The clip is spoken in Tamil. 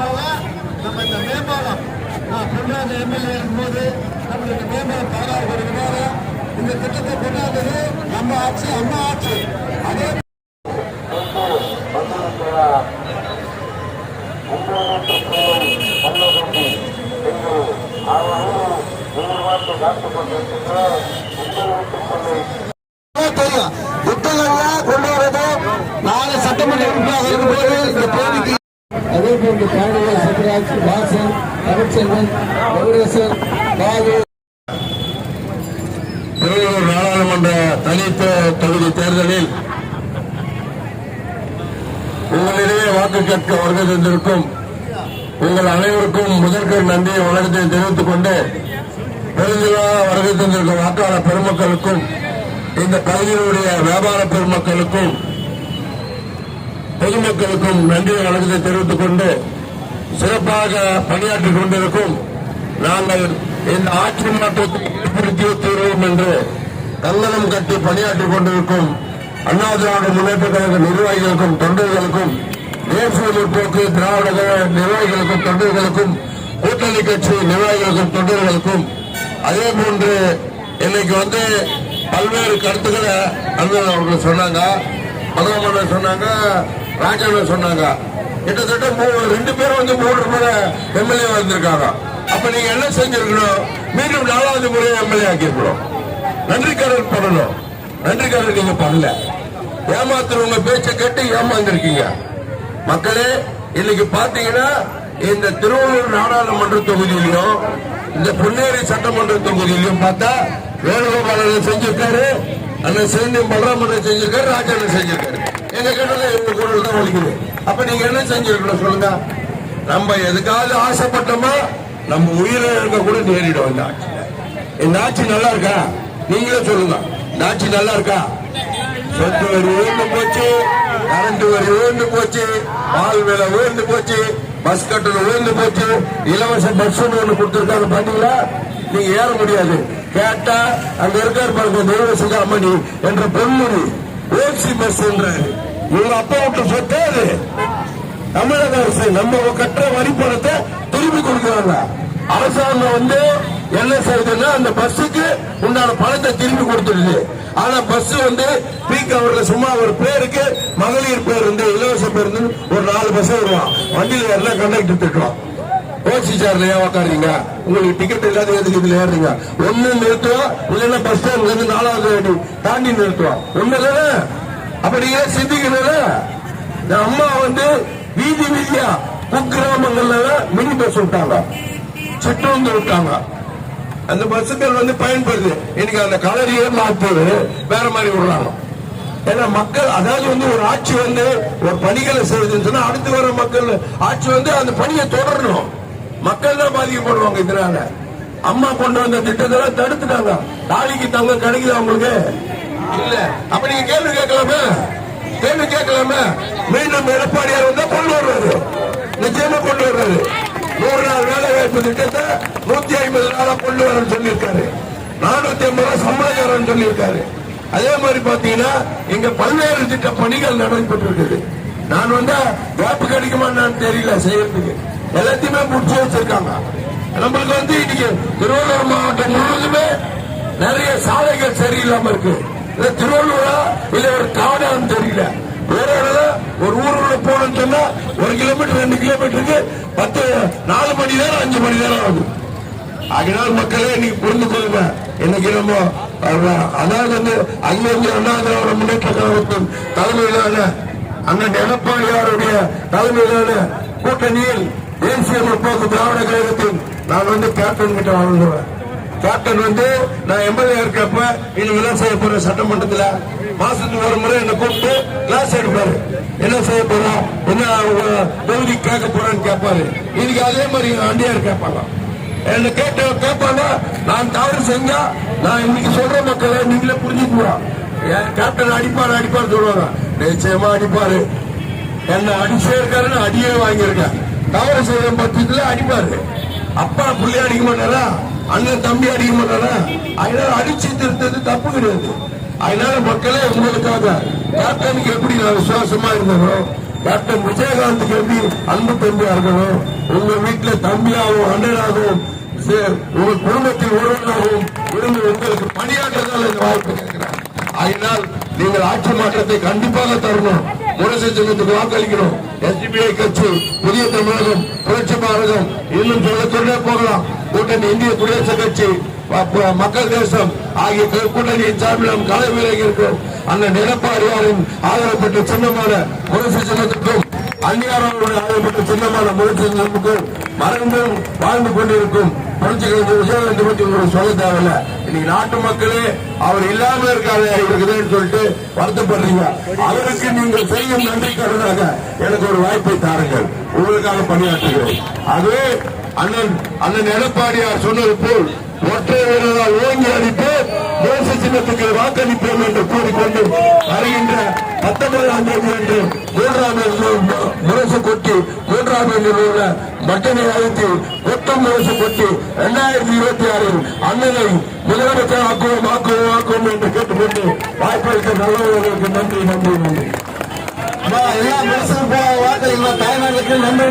காரணமாக நம்ம இந்த மேம்பாலம் பொன்னாத எம்எல்ஏ இருக்கும்போது நம்மளுக்கு மேம்பாலம் பாராட்டு வருவதாக இந்த திட்டத்தை கொண்டாடுறது நம்ம ஆட்சி அம்மா ஆட்சி. அதே தெரியும் திட்டங்கள்லாம் கொண்டு வரது நாலு சட்டமன்ற உறுப்பினராக இருக்கும்போது இந்த பகுதிக்கு அதே போன்று பாண்டிய சத்யராஜ் வாசன் தமிழ்ச்செல்வன் வெங்கடேசன் பாபு திருவள்ளூர் நாடாளுமன்ற தனித்த தொகுதி தேர்தலில் உங்களிடையே வாக்கு கேட்க வருகை தந்திருக்கும் உங்கள் அனைவருக்கும் முதற்கண் நன்றியை வணக்கத்தை தெரிவித்துக் கொண்டு பெருந்திலாக வருகை தந்திருக்கும் வாக்காளர் பெருமக்களுக்கும் இந்த பகுதியினுடைய வியாபார பெருமக்களுக்கும் பொதுமக்களுக்கும் நன்றி வணக்கத்தை தெரிவித்துக் கொண்டு சிறப்பாக பணியாற்றிக் கொண்டிருக்கும் நாங்கள் இந்த ஆட்சி மாற்றத்தை ஏற்படுத்தி தீர்வோம் என்று கங்கணம் கட்டி பணியாற்றிக் கொண்டிருக்கும் அண்ணா திராவிட முன்னேற்ற கழக நிர்வாகிகளுக்கும் தொண்டர்களுக்கும் தேசிய முற்போக்கு திராவிட கழக நிர்வாகிகளுக்கும் தொண்டர்களுக்கும் கூட்டணி கட்சி நிர்வாகிகளுக்கும் தொண்டர்களுக்கும் அதே போன்று இன்னைக்கு பல்வேறு கருத்துக்களை அண்ணன் அவர்கள் சொன்னாங்க, மதமன்னர் சொன்னாங்க, ராஜாண்ணன் சொன்னாங்க. கிட்டத்தட்ட 2 பேரும் 3 முறை எம்எல்ஏ வந்திருக்காங்க. அப்ப நீங்க என்ன செஞ்சிருக்கணும்? மீண்டும் 4வது முறை எம்எல்ஏ ஆக்கியிருக்கணும். நன்றி கடன் பண்ணணும். நன்றி கடன் நீங்க பண்ணல. ஏமாத்துறவங்க பேச்சை கேட்டு ஏமாந்துருக்கீங்க. மக்களே இன்னைக்கு பாத்தீங்கன்னா இந்த திருவள்ளூர் நாடாளுமன்ற தொகுதியிலையும் இந்த பொன்னேரி சட்டமன்ற தொகுதியிலையும் பார்த்தா வேணுகோபாலன் செஞ்சிருக்காரு, அண்ணன் சேந்தியம் பலராமன் செஞ்சிருக்காரு, ராஜாண்ணன் செஞ்சிருக்காரு. எங்க கிட்ட இவங்க குரல் தான் ஒழிக்குது. அப்ப நீங்க என்ன செஞ்சிருக்கணும் சொல்லுங்க? நம்ம எதுக்காவது ஆசைப்பட்டோமா நம்ம உயிரிழக்க கூட நேரிடும். இந்த ஆட்சி, இந்த ஆட்சி நல்லா இருக்கா? நீங்களே சொல்லுங்க. இந்த ஆட்சி நல்லா இருக்கா? சொத்து வரி உயர்ந்து போச்சு, கரண்ட் வரி உயர்ந்து போச்சு, பால் விலை உயர்ந்து போச்சு, பஸ் கட்டணம் உயர்ந்து போச்சு, இலவச பஸ் ஒன்று கொடுத்திருக்காங்க. பாத்தீங்களா? நீங்க ஏற முடியாது. கேட்டா அங்க இருக்காரு பாருங்க நிர்வசிக்க அம்மணி என்ற பொன்முடி ஓசி பஸ் என்றாரு. இவங்க அப்பா விட்டு சொத்தாரு. தமிழக அரசு நம்ம கட்டுற வரி பணத்தை திருப்பி கொடுக்கிறாங்க. அரசாங்கம் என்ன செய்யுதுன்னா அந்த பஸ்ஸுக்கு உண்டான பணத்தை திருப்பி கொடுத்துடுது. ஆனா பஸ் பீக் அவர்ல சும்மா ஒரு பேருக்கு மகளிர் பேருந்து இலவச பேருந்து ஒரு 4 பஸ் வருவான். வண்டியில எல்லாம் கண்டக்டர் திட்டுவான். ஓசி சேர்ல ஏன் உக்காருங்க? உங்களுக்கு டிக்கெட் இல்லாத எதுக்கு இதுல ஏறுறீங்க? ஒண்ணு நிறுத்துவோம், இல்லைன்னா பஸ் ஸ்டாண்ட்ல இருந்து 4வது அடி தாண்டி நிறுத்துவோம். ஒண்ணுதானே? அப்ப நீங்க சிந்திக்கணும். அம்மா வீதி வீதியா குக்கிராமங்கள்ல மினி பஸ் விட்டாங்க, சிட்டு விட்டாங்க. அந்த பஸ்ஸுகள் பயன்படுது. இன்னைக்கு அந்த கலரையே மாற்றுவது வேற மாதிரி விடுறாங்க. ஏன்னா மக்கள் அதாவது ஒரு ஆட்சி ஒரு பணிகளை செய்யுதுன்னு சொன்னா அடுத்து வர மக்கள் ஆட்சி அந்த பணியை தொடரணும். மக்கள் தான் பாதிக்கப்படுவாங்க. இதனால அம்மா கொண்டு வந்த திட்டத்தெல்லாம் தடுத்துட்டாங்க. தாலிக்கு தங்கம் கிடைக்குது அவங்களுக்கு இல்ல. அப்ப நீங்க கேள்வி கேட்கலாமே, கேள்வி கேட்கலாமே. மீண்டும் எடப்பாடியார் கொண்டு வர்றாரு, நிச்சயமா கொண்டு வர்றாரு. 100 நாள் வேலை வாய்ப்பு திட்டத்தை 150 நாளா கொண்டு வரன்னு சொல்லியிருக்காரு. 450 ரூபாய் சம்பளம் சொல்லியிருக்காரு. அதே மாதிரி பாத்தீங்கன்னா இங்க பல்வேறு திட்ட பணிகள் நடைபெற்று இருக்குது. நான் வாய்ப்பு கிடைக்குமான்னு தெரியல செய்யறதுக்கு. எல்லாத்தையுமே முடிச்சு வச்சிருக்காங்க. நம்மளுக்கு இன்னைக்கு திருவள்ளூர் மாவட்டம் முழுவதுமே நிறைய சாலைகள் சரியில்லாம இருக்கு. திருவள்ளூரா இல்ல ஒரு காடான்னு தெரியல. வேற ஒரு ஊருக்குள்ள போகணும்னு சொன்னா 1 கிலோமீட்டர் 2 கிலோமீட்டருக்கு 4 மணி நேரம் 5 மணி நேரம் ஆகும். அதனால் மக்களே இன்னைக்கு புரிந்து கொள்ளுங்க. இன்னைக்கு நம்ம அதாவது அங்கிருந்து அண்ணா திராவிட முன்னேற்ற கழகத்தின் தலைமையிலான அண்ணன் எடப்பாடியாருடைய தலைமையிலான கூட்டணியில் தேசிய முற்போக்கு திராவிட கழகத்தின் நான் கேப்டன் கிட்ட வாழ்ந்துருவேன். கேப்டன் நான் எம்எல்ஏ இருக்கப்ப இன்னும் என்ன செய்ய போற சட்டமன்றத்தில் மாசத்துக்கு ஒரு முறை என்ன கூப்பிட்டு கிளாஸ் எடுப்பாரு. என்ன செய்ய போறோம், என்ன தொகுதி கேட்க போறேன்னு கேட்பாரு. இன்னைக்கு அதே மாதிரி அண்டியார் கேட்பாங்க. என்ன கேட்பாங்க. நான் தவறு செஞ்சா நான் இன்னைக்கு சொல்ற மக்களை நீங்களே புரிஞ்சுக்குவோம். கேப்டன் அடிப்பாரு சொல்லுவாங்க. நிச்சயமா அடிப்பாரு. என்ன அடிச்சே இருக்காருன்னு அடியே வாங்கியிருக்கேன். தவறு செய்யற பட்சத்துல அடிப்பாரு. அப்பா புள்ளி அடிக்க மாட்டாரா, அண்ணன் தம்பி அடிக்க மாட்டாரா? அதனால அடிச்சு திருத்தது தப்பு கிடையாது. அதனால மக்களே உங்களுக்காக கேப்டனுக்கு எப்படி நான் விசுவாசமா இருந்தோம் கேப்டன் விஜயகாந்துக்கு எப்படி அன்பு தம்பியார்களோ உங்க வீட்டுல தம்பியாகவும் அண்ணனாகவும் உங்க குடும்பத்தில் ஒருவனாகவும் இருந்து உங்களுக்கு பணியாற்றுதல் இந்த வாய்ப்பு கேட்கிறேன். அதனால் நீங்கள் ஆட்சி மாற்றத்தை கண்டிப்பாக தரணும். முரசு சின்னத்துக்கு வாக்களிக்கணும். எஸ்டிபிஐ கட்சி, புதிய தமிழகம், புரட்சி பாரதம், இன்னும் சொல்லிக்கொண்டே போகலாம். கூட்டணி இந்திய குடியரசுக் கட்சி, மக்கள் தேசம் ஆகிய கூட்டணியின் சார்பில் நாம் களவிலகி இருக்கிறோம். அண்ணன் எடப்பாடியாரின் ஆதரப்பட்ட சின்னமான முரசு சின்னத்துக்கும் அந்நியாரோட ஆதரப்பட்ட சின்னமான முரசு சின்னத்துக்கும் மறந்தும் வாழ்ந்து கொண்டிருக்கும் புரட்சிகளுக்கு விஜயகாந்த் பற்றி உங்களுக்கு சொல்ல தேவையில்லை. இன்னைக்கு நாட்டு மக்களே அவர் இல்லாம இருக்காரு இருக்குதுன்னு சொல்லிட்டு வருத்தப்படுறீங்க. அவருக்கு நீங்கள் செய்யும் நன்றிக்காரராக எனக்கு ஒரு வாய்ப்பை தாருங்கள். உங்களுக்காக பணியாற்றுகிறேன். அதுவே அண்ணன் எடப்பாடியார் சொன்னது போல் ஒற்றை வீரரால் ஓங்கி அடிப்போம், முரசு சின்னத்துக்கு வாக்களிப்போம் என்று கூறிக்கொண்டு வருகின்ற 19ஆம் தேதி என்று 3ஆம் முரசு கொட்டி 3ஆம் உள்ள மட்டனை அழைத்து கொட்டும் முரசு கொட்டி 2026 அண்ணனை முதலமைச்சர் ஆக்குவோம் என்று கேட்டுக்கொண்டு வாய்ப்பளித்த நல்லவர்களுக்கு நன்றி. எல்லா முரசு வாக்களிக்கலாம். தாய்நாட்டுக்கு நன்றி.